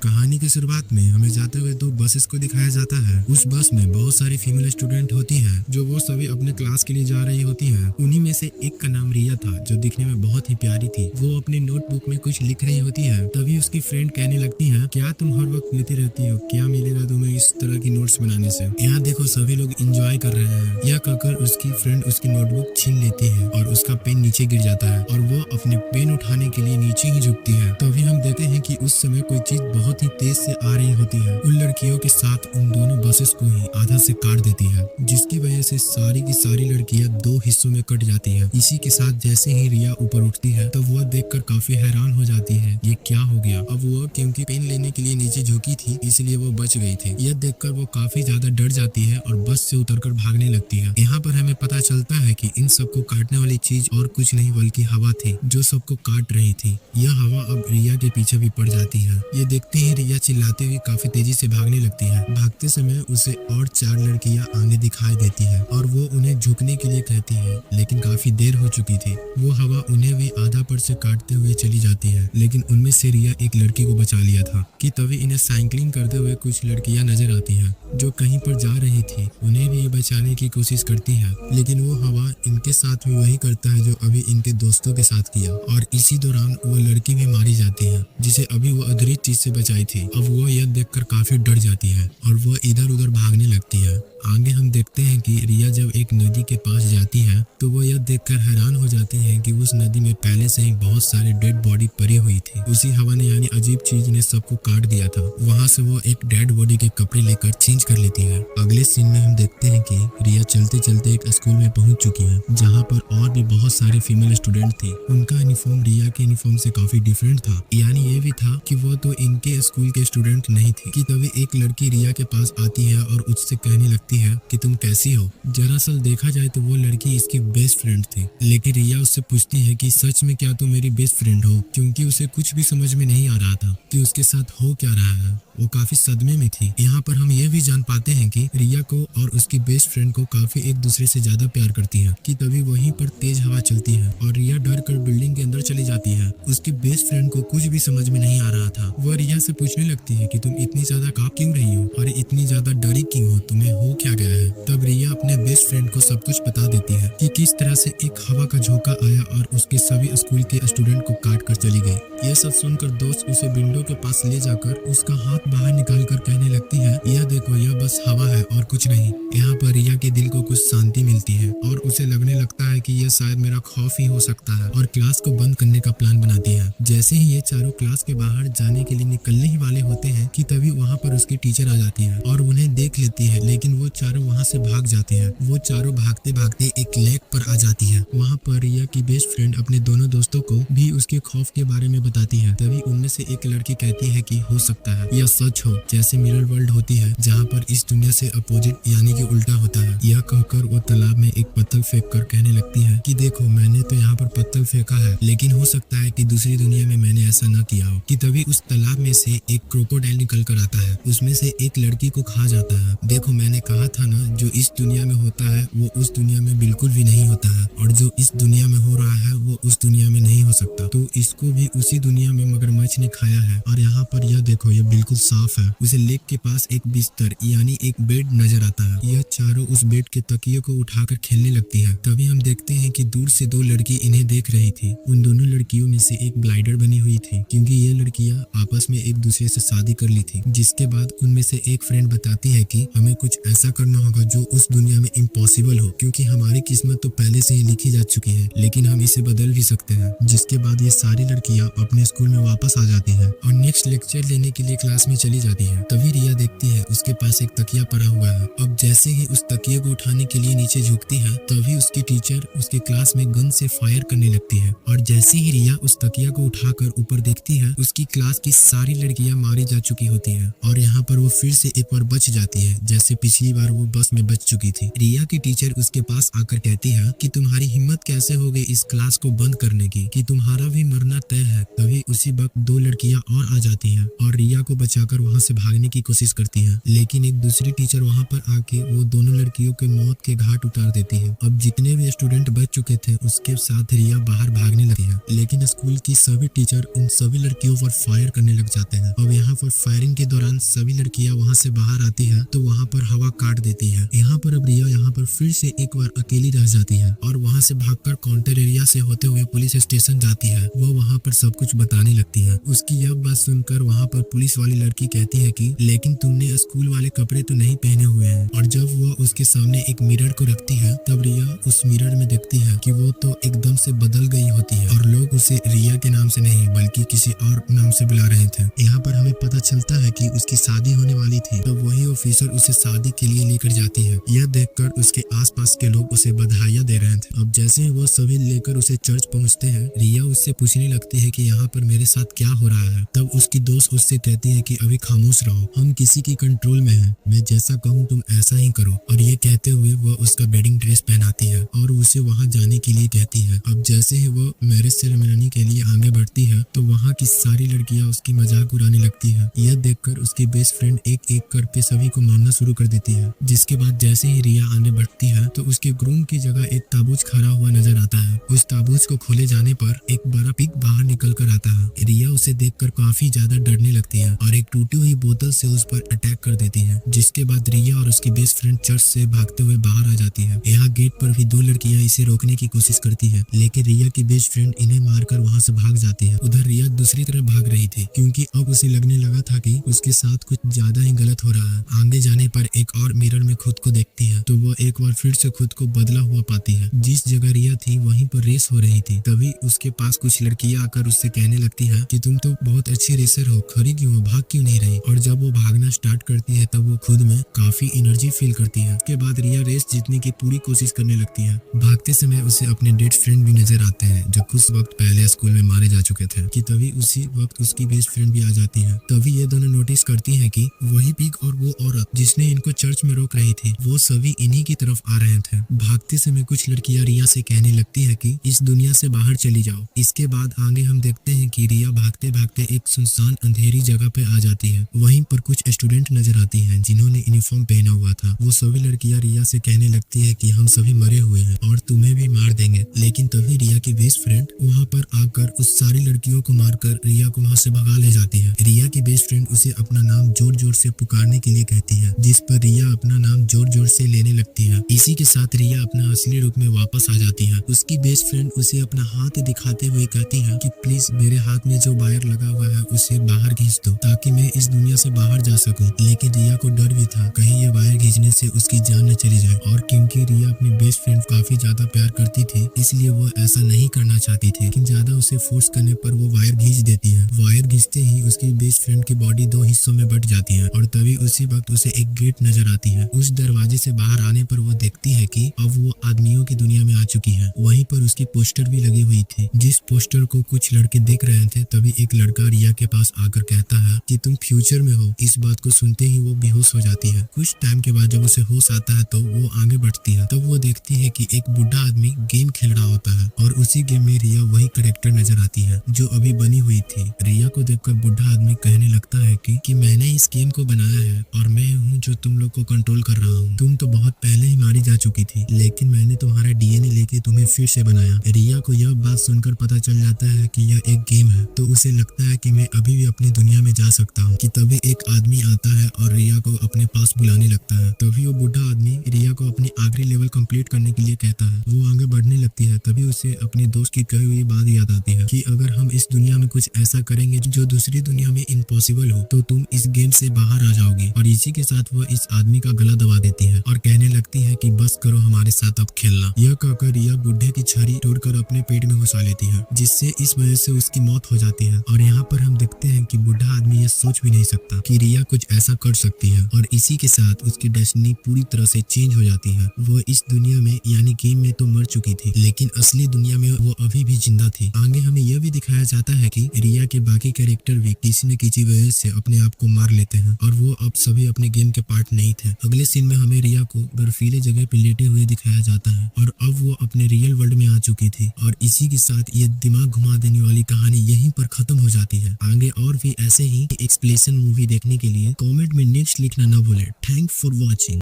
कहानी की शुरुआत में हमें जाते हुए दो बसेस को दिखाया जाता है। उस बस में बहुत सारी फीमेल स्टूडेंट होती हैं, जो वो सभी अपने क्लास के लिए जा रही होती हैं। उन्हीं में से एक का नाम रिया था, जो दिखने में बहुत ही प्यारी थी। वो अपने नोटबुक में कुछ लिख रही होती है। तभी उसकी फ्रेंड कहने लगती है, क्या तुम हर वक्त लिखती रहती हो? क्या मिलेगा तुम्हें इस तरह की नोट्स बनाने से? यहाँ देखो सभी लोग एंजॉय कर रहे हैं। यह कहकर उसकी फ्रेंड उसकी नोटबुक छीन लेती है और उसका पेन नीचे गिर जाता है और वो अपने पेन उठाने के लिए नीचे ही झुकती है। तभी हम देखते हैं कि उस समय कोई चीज बहुत ही तेज से आ रही होती है। उन लड़कियों के साथ उन दोनों बसेस को ही आधा से काट देती है, जिसकी वजह से सारी की सारी लड़कियां दो हिस्सों में कट जाती है। इसी के साथ जैसे ही रिया ऊपर उठती है तब वह देखकर काफी हैरान हो जाती है, ये क्या हो गया। अब वो क्योंकि पेन लेने के लिए नीचे झुकी थी, इसलिए वो बच गई थी। यह देखकर वो काफी ज्यादा डर जाती है और बस से उतरकर भागने लगती है। यहाँ पर हमें पता चलता है कि इन सबको काटने वाली चीज और कुछ नहीं बल्कि हवा थी, जो सबको काट रही थी। यह हवा अब रिया के पीछे भी पड़ जाती है। ये देखते ही रिया चिल्लाते हुए काफी तेजी से भागने लगती है। भागते समय उसे और 4 लड़कियां आगे दिखाई देती है और वो उन्हें झुकने के लिए कहती है, लेकिन काफी देर हो चुकी थी। वो हवा उन्हें भी आधा पर से काटते हुए चली जाती है, लेकिन उनमें से रिया एक लड़की को बचा लिया था कि तभी इन्हें साइकिलिंग करते हुए कुछ लड़कियां नजर आती हैं, जो कहीं पर जा रही थी। उन्हें भी ये बचाने की कोशिश करती है, लेकिन वो हवा इनके साथ भी वही करता है जो अभी इनके दोस्तों के साथ किया, और इसी दौरान वो लड़की भी मारी जाती है, जिसे अभी वो अदृश्य चीज से बचाई थी। अब वो यह देखकर काफी डर जाती है और वो इधर उधर भागने लगती है। आगे हम देखते हैं कि रिया जब एक नदी के पास जाती है तो वो यह देखकर हैरान हो जाती है कि उस नदी में पहले से ही बहुत सारे डेड बॉडी पड़ी हुई थी। उसी हवा ने यानी अजीब चीज ने सबको काट दिया था। वहाँ से वो एक डेड बॉडी के कपड़े लेकर चेंज कर लेती है। अगले सीन में हम देखते हैं कि रिया चलते चलते एक स्कूल में पहुंच चुकी है, जहाँ पर और भी बहुत सारे फीमेल स्टूडेंट थी। उनका यूनिफॉर्म रिया के यूनिफॉर्म से काफी डिफरेंट था। यानी ये भी था कि वो तो इनके स्कूल के स्टूडेंट नहीं थी। कि तभी एक लड़की रिया के पास आती है और उससे कहने लगती है कि तुम कैसी हो। दरअसल देखा जाए तो वो लड़की इसकी बेस्ट फ्रेंड थी, लेकिन रिया उससे पूछती है कि सच में क्या तुम मेरी बेस्ट फ्रेंड हो, क्योंकि उसे कुछ भी समझ में नहीं आ रहा था कि उसके साथ हो क्या रहा है। वो काफी सदमे में थी। यहाँ पर हम ये भी जान पाते हैं कि रिया को और उसकी बेस्ट फ्रेंड को काफी एक दूसरे से ज्यादा प्यार करती है। कि तभी वहीं पर तेज हवा चलती है और रिया डर कर बिल्डिंग के अंदर चली जाती है। उसकी बेस्ट फ्रेंड को कुछ भी समझ में नहीं आ रहा था। वह रिया से पूछने लगती है कि तुम इतनी ज्यादा कांप क्यों रही हो और इतनी ज्यादा डरी क्यों हो, तुम्हें हो क्या गया है। तब रिया अपने बेस्ट फ्रेंड को सब कुछ बता देती है कि किस तरह से एक हवा का झोंका आया और उसके सभी स्कूल के स्टूडेंट को काट कर चली गई। यह सब सुनकर दोस्त उसे विंडो के पास ले जाकर उसका हाथ बाहर निकाल कर कहने लगती है, यह देखो यह बस हवा है और कुछ नहीं। यहाँ पर रिया के दिल को कुछ शांति मिलती है और उसे लगने लगता है कि यह शायद मेरा खौफ ही हो सकता है, और क्लास को बंद करने का प्लान बनाती है। जैसे ही ये चारों क्लास के बाहर जाने के लिए निकलने ही वाले होते हैं कि तभी वहाँ पर उसकी टीचर आ जाती है और उन्हें देख लेती है, लेकिन वो चारों वहाँ से भाग जाते हैं। वो चारों भागते भागते एक लेक पर आ जाती है। वहाँ पर रिया की बेस्ट फ्रेंड अपने दोनों दोस्तों को भी उसके खौफ के बारे में बताती है। तभी उनमें से एक लड़की कहती है कि हो सकता है यह सच हो, जैसे मिरर वर्ल्ड होती है जहाँ पर इस दुनिया से अपोजिट यानी कि उल्टा होता है। यह कहकर वो तालाब में एक पत्थर फेंक कर कहने लगती है कि देखो मैंने तो यहाँ पर पत्थर फेंका है, लेकिन हो सकता है कि दूसरी दुनिया में मैंने ऐसा न किया हो। कि तभी उस तालाब में से एक क्रोकोडाइल निकल कर आता है। उसमें से एक लड़की को खा जाता है। देखो मैंने कहा था ना, जो इस दुनिया में होता है वो उस दुनिया में बिल्कुल भी नहीं होता है, और जो इस दुनिया में हो रहा है वो उस दुनिया में नहीं हो सकता। तो इसको भी उसी दुनिया में मगरमच्छ ने खाया है। और यहाँ पर यह देखो यह बिल्कुल साफ है। उसे लेक के पास एक बिस्तर यानी एक बेड नजर आता है। यह चारों उस बेड के तकिए को उठाकर खेलने लगती है। तभी हम देखते हैं कि दूर से 2 लड़की इन्हें देख रही थी। उन दोनों लड़कियों में से एक ब्लाइंडर बनी हुई थी, क्योंकि ये लड़कियां आपस में एक दूसरे से शादी कर ली थी। जिसके बाद उनमें से एक फ्रेंड बताती है कि हमें कुछ ऐसा करना होगा जो उस दुनिया में इम्पॉसिबल हो, क्योंकि हमारी किस्मत तो पहले से ही लिखी जा चुकी है, लेकिन हम इसे बदल भी सकते हैं। जिसके बाद ये सारी लड़कियां अपने स्कूल में वापस आ जाती हैं और नेक्स्ट लेक्चर लेने के लिए क्लास में चली जाती है। तभी रिया देखती है उसके पास एक तकिया पड़ा हुआ है। अब जैसे ही उस तकिए को उठाने के लिए नीचे झुकती है, तभी उसकी टीचर उसके क्लास में गन से फायर करने लगती है। और जैसे ही रिया उस तकिया को उठाकर ऊपर देखती है, उसकी क्लास की सारी लड़कियां मारी जा चुकी होती हैं। और यहाँ पर वो फिर से एक बार बच जाती है, जैसे पिछली बार वो बस में बच चुकी थी। रिया की टीचर उसके पास आकर कहती है कि तुम्हारी हिम्मत कैसे हो गई इस क्लास को बंद करने की, कि तुम्हारा भी मरना तय है। तभी उसी वक्त 2 लड़कियां और आ जाती हैं और रिया को बचाकर वहाँ से भागने की कोशिश करती हैं, लेकिन एक दूसरी टीचर वहाँ पर आके वो दोनों लड़कियों के मौत के घाट उतार देती है। अब जितने भी स्टूडेंट बच चुके थे उसके साथ रिया बाहर भागने लगी है, लेकिन स्कूल की सभी टीचर देखकर उन सभी लड़कियों पर फायर करने लग जाते हैं। अब यहाँ पर फायरिंग के दौरान सभी लड़कियां वहाँ से बाहर आती है तो वहाँ पर हवा काट देती है। यहाँ पर अब रिया यहाँ पर फिर से एक बार अकेली रह जाती है और वहाँ से भागकर काउंटर एरिया से होते हुए पुलिस स्टेशन जाती है। वो वहाँ पर सब कुछ बताने लगती है। उसकी यह बात सुनकर वहाँ पर पुलिस वाली लड़की कहती है कि लेकिन तुमने स्कूल वाले कपड़े तो नहीं पहने हुए हैं। और जब वो उसके सामने एक मिरर को रखती है तब रिया उस मिरर में देखती है कि वो तो एकदम से बदल गई होती है और लोग उसे रिया के नाम से नहीं बल्कि किसी और नाम से बुला रहे थे। यहाँ पर हमें पता चलता है कि उसकी शादी होने वाली थी तो वही ऑफिसर उसे शादी के लिए लेकर जाती है। यह देखकर उसके आसपास के लोग उसे बधाइयां दे रहे थे। अब जैसे ही वो सभी लेकर उसे चर्च पहुँचते हैं रिया उससे पूछने लगती है कि यहाँ पर मेरे साथ क्या हो रहा है। तब उसकी दोस्त उससे कहती है कि अभी खामोश रहो, हम किसी की कंट्रोल में हैं, मैं जैसा कहूँ तुम ऐसा ही करो। और ये कहते हुए वो उसका वेडिंग ड्रेस पहनाती है और उसे वहाँ जाने के लिए कहती है। अब जैसे ही वो मैरिज सेरेमनी के लिए आगे बढ़ती है तो वहाँ की सारी लड़कियाँ उसकी मजाक उड़ाने लगती है। यह देखकर उसकी बेस्ट फ्रेंड एक एक करके सभी को मारना शुरू कर देती है। जिसके बाद जैसे ही रिया आगे बढ़ती है तो उसके ग्रूम की जगह एक ताबूज खड़ा हुआ नजर आता है। उस ताबूज को खोले जाने पर एक बड़ा पिग बाहर निकल कर आता है। रिया उसे देखकर काफी ज्यादा डरने लगती है और एक टूटी हुई बोतल से उस पर अटैक कर देती है। जिसके बाद रिया और उसकी बेस्ट फ्रेंड चर्च से भागते हुए बाहर आ जाती है। यहाँ गेट पर भी दो लड़कियां इसे रोकने की कोशिश करती है लेकिन रिया की बेस्ट फ्रेंड इन्हें मारकर वहाँ से भाग जाती है। उधर रिया दूसरी तरफ भाग रही थी क्योंकि अब उसे लगने लगा था कि उसके साथ कुछ ज्यादा ही गलत हो रहा है। आगे जाने पर एक और मिरर में खुद को देखती है तो वो एक बार फिर से खुद को बदला हुआ पाती है। जिस जगह रिया थी वहीं पर रेस हो रही थी। तभी उसके पास कुछ लड़कियां आकर उससे कहने लगती है कि तुम तो बहुत अच्छी रेसर हो, खड़ी क्यों हो, भाग क्यों नहीं रही। और जब वो भागना स्टार्ट करती है तब वो खुद में काफी एनर्जी फील करती है। उसके बाद रिया रेस जीतने की पूरी कोशिश करने लगती है। भागते समय उसे अपने डेड फ्रेंड भी नजर आते हैं जो कुछ वक्त पहले स्कूल में मारे जा चुके थे। कि तभी उसी वक्त उसकी बेस्ट फ्रेंड भी आ जाती है। तभी ये दोनों नोटिस करती हैं कि वही पिग और वो औरत जिसने इनको चर्च में रोक रही थी वो सभी इन्हीं की तरफ आ रहे थे। भागते समय कुछ लड़कियां रिया से कहने लगती है कि इस दुनिया से बाहर चली जाओ। इसके बाद आगे हम देखते हैं कि रिया भागते भागते एक सुनसान अंधेरी जगह पे आ जाती है। वहीं पर कुछ स्टूडेंट नजर आती हैं जिन्होंने यूनिफॉर्म पहना हुआ था। वो सभी लड़कियां रिया से कहने लगती है कि हम सभी मरे हुए हैं और तुम्हें भी मार देंगे। लेकिन तभी रिया की बेस्ट फ्रेंड वहाँ पर आकर उस सारी लड़कियों को मारकर रिया को वहाँ से भगा ले जाती है। रिया की बेस्ट फ्रेंड उसे अपना नाम जोर जोर से पुकारने के लिए कहती है जिस पर रिया अपना नाम जोर जोर से लेने लगती है। इसी के साथ रिया अपना असली रूप में वापस आ जाती है। उसकी बेस्ट फ्रेंड उसे अपना हाथ दिखाते हुए कहती है कि प्लीज मेरे हाथ में जो वायर लगा हुआ है उसे बाहर खींच दो ताकि मैं इस दुनिया से बाहर जा सकूं। लेकिन रिया को डर भी था कहीं ये वायर खींचने से उसकी जान न चली जाए। और क्योंकि रिया अपनी बेस्ट फ्रेंड काफी ज्यादा प्यार करती थी इसलिए वो ऐसा नहीं करना चाहती थी। लेकिन ज्यादा उसे फोर्स करने पर वो वायर खींच देती है। वायर खींचते ही उसकी बेस्ट फ्रेंड की बॉडी दो हिस्सों में बट जाती है और तभी उसी वक्त उसे एक गेट नजर आती है। उस दरवाजे से बाहर आने पर वो देखती है कि अब वो आदमियों की दुनिया में आ चुकी है। वहीं पर उसकी पोस्टर भी लगी हुई थी। जिस पोस्टर को कुछ लड़के देख रहे थे तभी एक लड़का रिया के पास आकर कहता है कि तुम फ्यूचर में हो। इस बात को सुनते ही वो बेहोश हो जाती है। कुछ टाइम के बाद जब उसे होश आता है तो वो आगे बढ़ती है। तब वो देखती है कि एक बुढ़ा आदमी गेम खेल रहा होता है और उसी गेम में रिया वही कैरेक्टर नजर आती है जो अभी बनी हुई थी। रिया को देखकर बुढ़ा आदमी कहने लगता है कि मैंने इस गेम को बनाया है और मैं हूँ जो तुम लोग को कंट्रोल कर रहा हूँ। तुम तो बहुत पहले ही मारी जा चुकी थी लेकिन मैंने तुम्हारा डीएनए लेके तुम्हें फिर से बनाया। रिया को यह बात सुनकर पता चल जाता है कि यह एक गेम है तो उसे लगता है कि मैं अभी भी अपनी दुनिया में जा सकता हूँ। कि तभी एक आदमी आता है और रिया को अपने पास बुलाने लगता है। तभी वो बुढ़ा आदमी रिया को अपनी आखिरी लेवल कंप्लीट करने के लिए कहता है। वो आगे बढ़ने लगती है। तभी उसे अपने दोस्त की कही हुई बात याद आती है कि अगर हम इस दुनिया में कुछ ऐसा करेंगे जो दूसरी दुनिया में इम्पॉसिबल हो तो तुम इस गेम से बाहर आ जाओगी। और इसी के साथ वो इस आदमी का गला दबा देती है और कहने लगती है कि बस करो हमारे साथ अब खेलना। यह कहकर रिया बुढ़े की छड़ी तोड़कर अपने पेट में घुसा लेती है जिससे इस वजह से उसकी मौत हो जाती है। और यहाँ पर हम देखते हैं कि बुढ़ा आदमी यह सोच भी नहीं सकता कि रिया कुछ ऐसा कर सकती है और इसी के साथ उसकी डेस्टिनी पूरी तरह से चेंज हो जाती है। वो इस दुनिया में यानी गेम में तो मर चुकी थी लेकिन असली दुनिया में वो अभी भी जिंदा थी। आगे हमें यह भी दिखाया जाता है कि रिया के बाकी कैरेक्टर भी किसी न किसी वजह से अपने आप को मार लेते हैं और वो अब सभी अपने गेम के पार्ट नहीं थे। अगले सीन में हमें रिया को बर्फीले जगह पे लेटे हुए दिखाया जाता है और अब वो अपने रियल वर्ल्ड में आ चुकी थी। और इसी के साथ ये दिमाग घुमा देने वाली कहानी यहीं पर खत्म हो जाती है। आगे और भी ऐसे ही एक्सप्लेनेशन मूवी देखने के लिए कमेंट में नेक्स्ट लिखना न भूलें। Thank for watching.